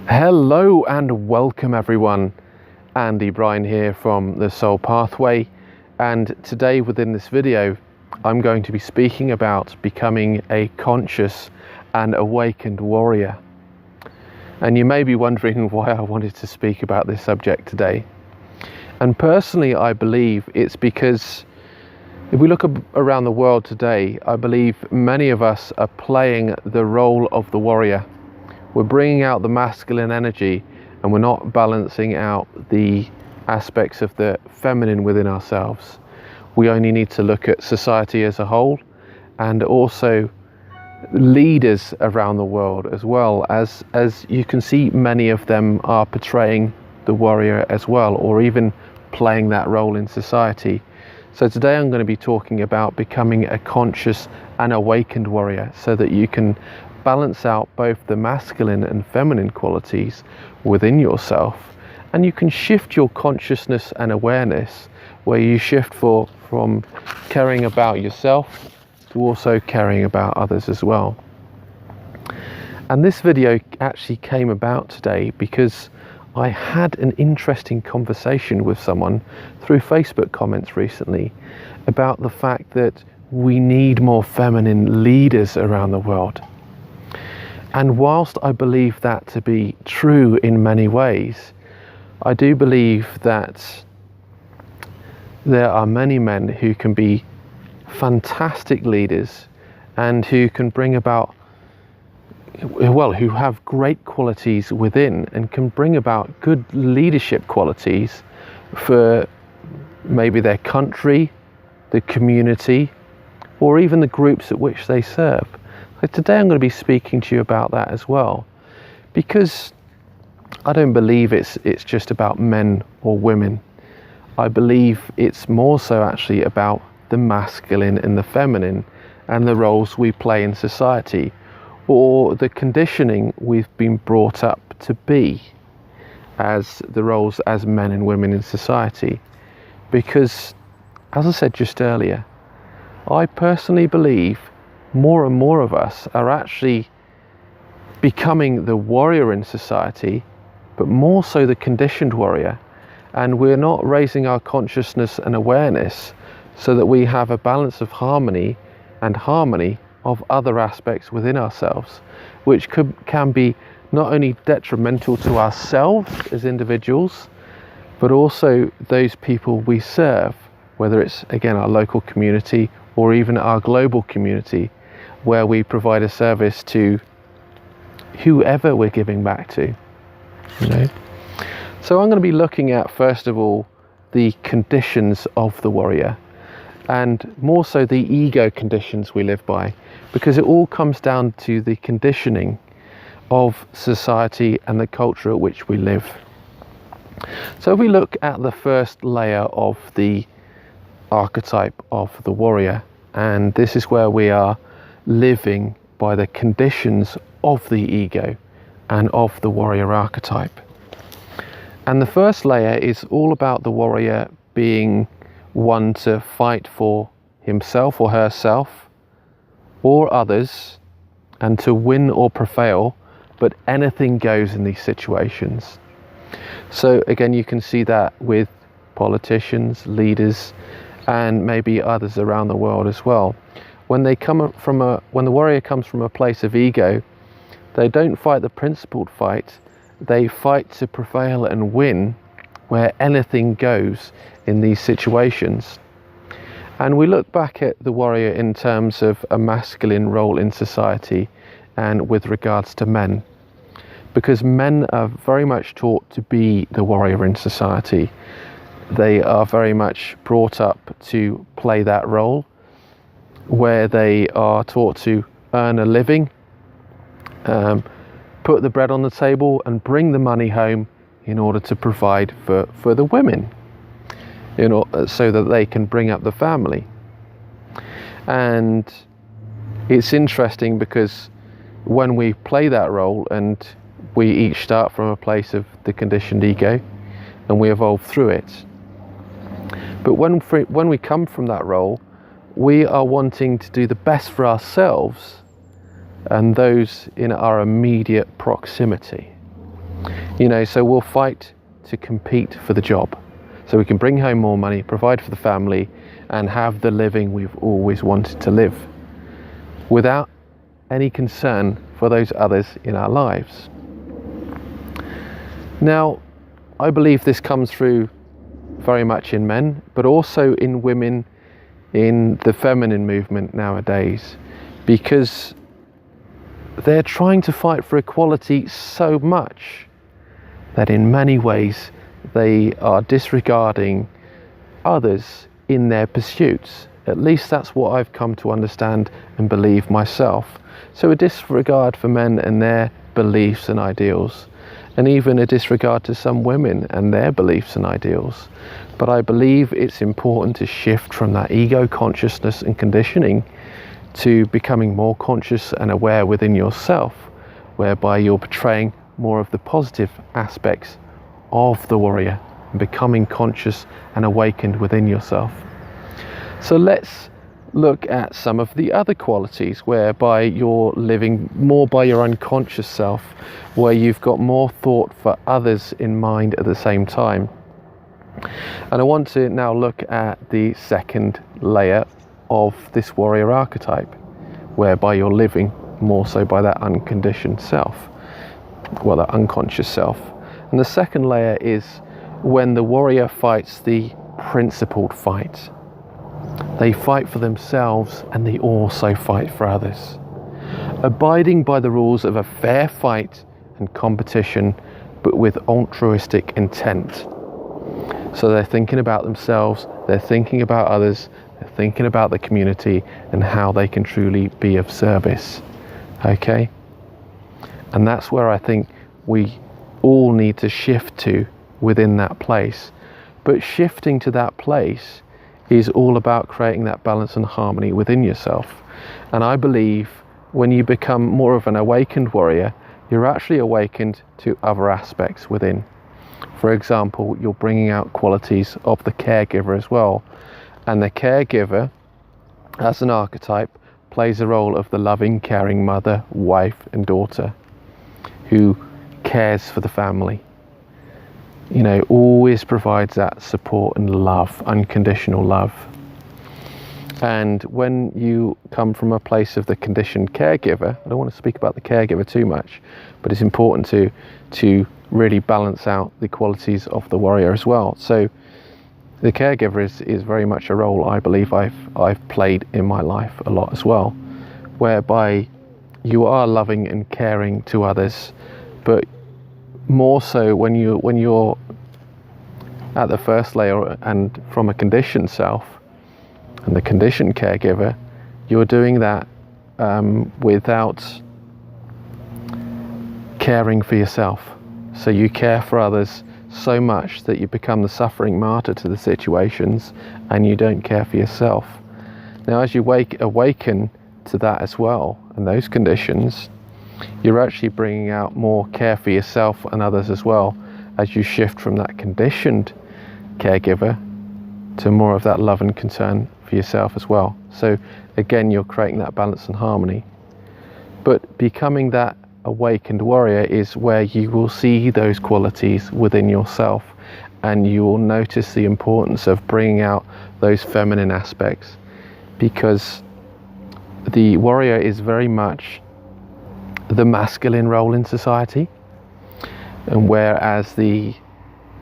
Hello and welcome everyone. Andy Bryan here from the Soul Pathway, and today within this video I'm going to be speaking about becoming a conscious and awakened warrior. And you may be wondering why I wanted to speak about this subject today. And personally I believe it's because if we look around the world today, I believe many of us are playing the role of the warrior. We're bringing out the masculine energy and we're not balancing out the aspects of the feminine within ourselves. We only need to look at society as a whole and also leaders around the world as well. As you can see, many of them are portraying the warrior as well, or even playing that role in society. So today I'm going to be talking about becoming a conscious and awakened warrior so that you can balance out both the masculine and feminine qualities within yourself, and you can shift your consciousness and awareness where you shift from caring about yourself to also caring about others as well. And this video actually came about today because I had an interesting conversation with someone through Facebook comments recently about the fact that we need more feminine leaders around the world. And whilst I believe that to be true in many ways, I do believe that there are many men who can be fantastic leaders and who can bring about, who have great qualities within and can bring about good leadership qualities for maybe their country, the community, or even the groups at which they serve. So today I'm going to be speaking to you about that as well, because I don't believe it's just about men or women. I believe it's more so actually about the masculine and the feminine and the roles we play in society, or the conditioning we've been brought up to be as the roles as men and women in society. Because, as I said just earlier, I personally believe more and more of us are actually becoming the warrior in society, but more so the conditioned warrior. And we're not raising our consciousness and awareness so that we have a balance of harmony of other aspects within ourselves, which can be not only detrimental to ourselves as individuals, but also those people we serve, whether it's again our local community or even our global community, where we provide a service to whoever we're giving back to, So I'm going to be looking at, first of all, the conditions of the warrior, and more so the ego conditions we live by, because it all comes down to the conditioning of society and the culture at which we live. So if we look at the first layer of the archetype of the warrior, and this is where we are living by the conditions of the ego and of the warrior archetype. And the first layer is all about the warrior being one to fight for himself or herself or others, and to win or prevail, but anything goes in these situations. So again, you can see that with politicians, leaders, and maybe others around the world as well. When the warrior comes from a place of ego, they don't fight the principled fight, they fight to prevail and win, where anything goes in these situations. And we look back at the warrior in terms of a masculine role in society and with regards to men, because men are very much taught to be the warrior in society. They are very much brought up to play that role, where they are taught to earn a living, put the bread on the table and bring the money home in order to provide for the women, so that they can bring up the family. And it's interesting because when we play that role, and we each start from a place of the conditioned ego and we evolve through it, but when we come from that role, we are wanting to do the best for ourselves and those in our immediate proximity. So we'll fight to compete for the job, so we can bring home more money, provide for the family, and have the living we've always wanted to live, without any concern for those others in our lives. Now, I believe this comes through very much in men, but also in women, in the feminine movement nowadays, because they're trying to fight for equality so much that in many ways they are disregarding others in their pursuits. At least that's what I've come to understand and believe myself. So a disregard for men and their beliefs and ideals, and even a disregard to some women and their beliefs and ideals. But I believe it's important to shift from that ego consciousness and conditioning to becoming more conscious and aware within yourself, whereby you're portraying more of the positive aspects of the warrior and becoming conscious and awakened within yourself. So let's look at some of the other qualities whereby you're living more by your unconscious self, where you've got more thought for others in mind at the same time. And I want to now look at the second layer of this warrior archetype, whereby you're living more so by that unconditioned self, well, that unconscious self. And the second layer is when the warrior fights the principled fight. They fight for themselves and they also fight for others, abiding by the rules of a fair fight and competition, but with altruistic intent. So they're thinking about themselves, they're thinking about others, they're thinking about the community and how they can truly be of service. Okay? And that's where I think we all need to shift to within that place. But shifting to that place is all about creating that balance and harmony within yourself. And I believe when you become more of an awakened warrior, you're actually awakened to other aspects within. For example, you're bringing out qualities of the caregiver as well. And the caregiver, as an archetype, plays a role of the loving, caring mother, wife and daughter who cares for the family. Always provides that support and love, unconditional love. And when you come from a place of the conditioned caregiver, I don't want to speak about the caregiver too much, but it's important to really balance out the qualities of the warrior as well. So the caregiver is very much a role I believe I've played in my life a lot as well, whereby you are loving and caring to others, but more so when you're at the first layer and from a conditioned self and the conditioned caregiver, you're doing that without caring for yourself. So you care for others so much that you become the suffering martyr to the situations and you don't care for yourself. Now, as you awaken to that as well, and those conditions, you're actually bringing out more care for yourself and others as well, as you shift from that conditioned caregiver to more of that love and concern for yourself as well. So again, you're creating that balance and harmony. But becoming that awakened warrior is where you will see those qualities within yourself, and you will notice the importance of bringing out those feminine aspects, because the warrior is very much the masculine role in society, and whereas the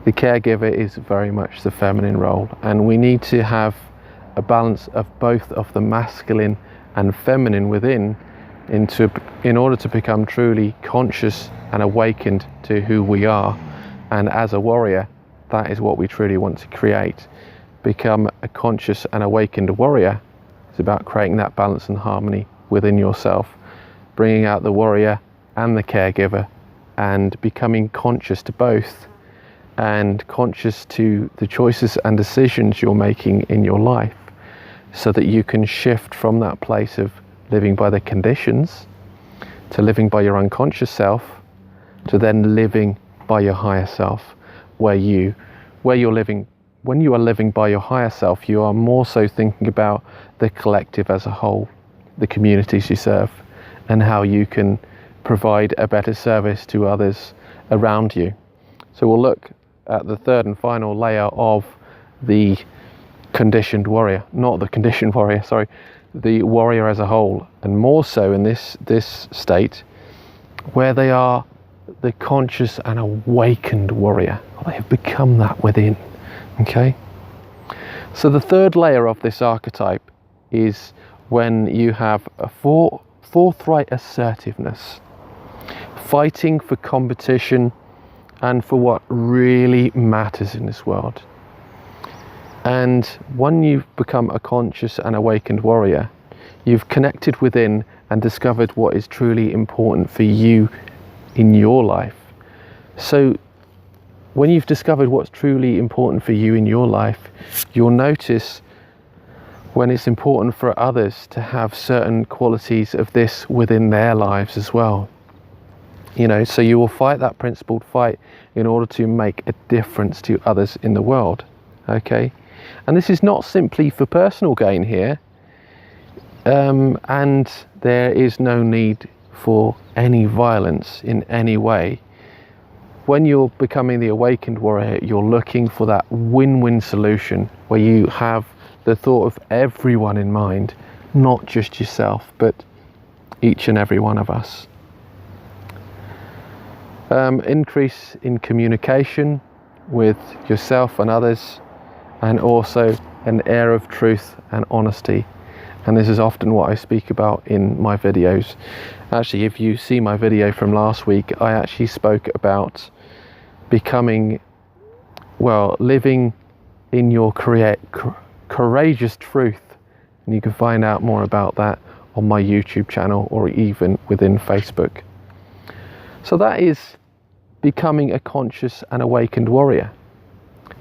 caregiver is very much the feminine role. And we need to have a balance of both of the masculine and feminine within in order to become truly conscious and awakened to who we are. And as a warrior, that is what we truly want to create. Become a conscious and awakened warrior. It's about creating that balance and harmony within yourself, bringing out the warrior and the caregiver, and becoming conscious to both, and conscious to the choices and decisions you're making in your life, so that you can shift from that place of living by the conditions to living by your unconscious self, to then living by your higher self, where you're living. When you are living by your higher self, you are more so thinking about the collective as a whole, the communities you serve, and how you can provide a better service to others around you. So we'll look at the third and final layer of the conditioned warrior, not the conditioned warrior, sorry, the warrior as a whole, and more so in this state where they are the conscious and awakened warrior. They have become that within. Okay, so the third layer of this archetype is when you have a forthright assertiveness, fighting for competition and for what really matters in this world. And when you've become a conscious and awakened warrior, you've connected within and discovered what is truly important for you in your life. So when you've discovered what's truly important for you in your life, you'll notice when it's important for others to have certain qualities of this within their lives as well. You know, so you will fight that principled fight in order to make a difference to others in the world. Okay, and this is not simply for personal gain here, and there is no need for any violence in any way. When you're becoming the awakened warrior, you're looking for that win-win solution where you have the thought of everyone in mind, not just yourself, but each and every one of us. Increase in communication with yourself and others, and also an air of truth and honesty. And this is often what I speak about in my videos. Actually, if you see my video from last week, I actually spoke about becoming, well, living in your courageous truth. And you can find out more about that on my YouTube channel or even within Facebook. So that is becoming a conscious and awakened warrior.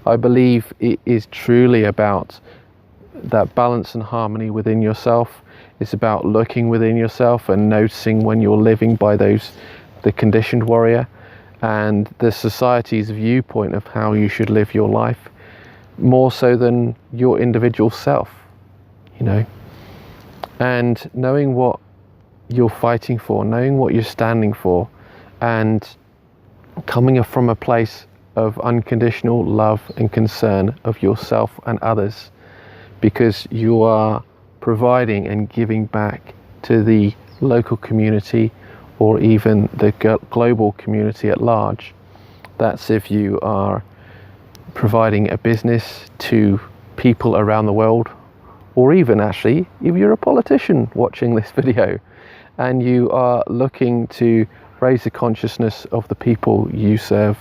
I believe it is truly about that balance and harmony within yourself. It's about looking within yourself and noticing when you're living by the conditioned warrior and the society's viewpoint of how you should live your life, more so than your individual self, you know. And knowing what you're fighting for, knowing what you're standing for, and coming from a place of unconditional love and concern of yourself and others, because you are providing and giving back to the local community or even the global community at large. That's if you are providing a business to people around the world, or even actually if you're a politician watching this video and you are looking to raise the consciousness of the people you serve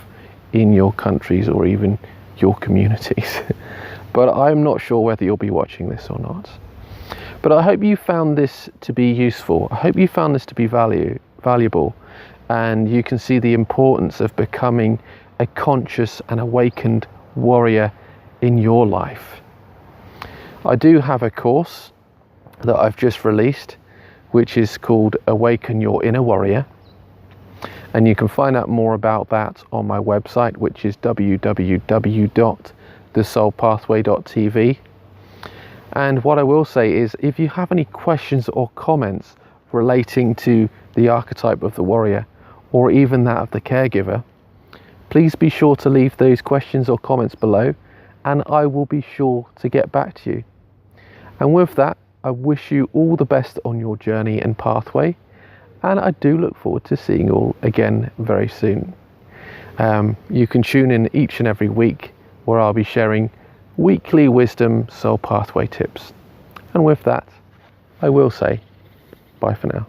in your countries or even your communities. But I'm not sure whether you'll be watching this or not. But I hope you found this to be useful. I hope you found this to be valuable, and you can see the importance of becoming a conscious and awakened warrior in your life. I do have a course that I've just released, which is called Awaken Your Inner Warrior. And you can find out more about that on my website, which is www.thesoulpathway.tv. And what I will say is, if you have any questions or comments relating to the archetype of the warrior, or even that of the caregiver, please be sure to leave those questions or comments below, and I will be sure to get back to you. And with that, I wish you all the best on your journey and pathway, and I do look forward to seeing you all again very soon. You can tune in each and every week where I'll be sharing weekly wisdom soul pathway tips. And with that, I will say bye for now.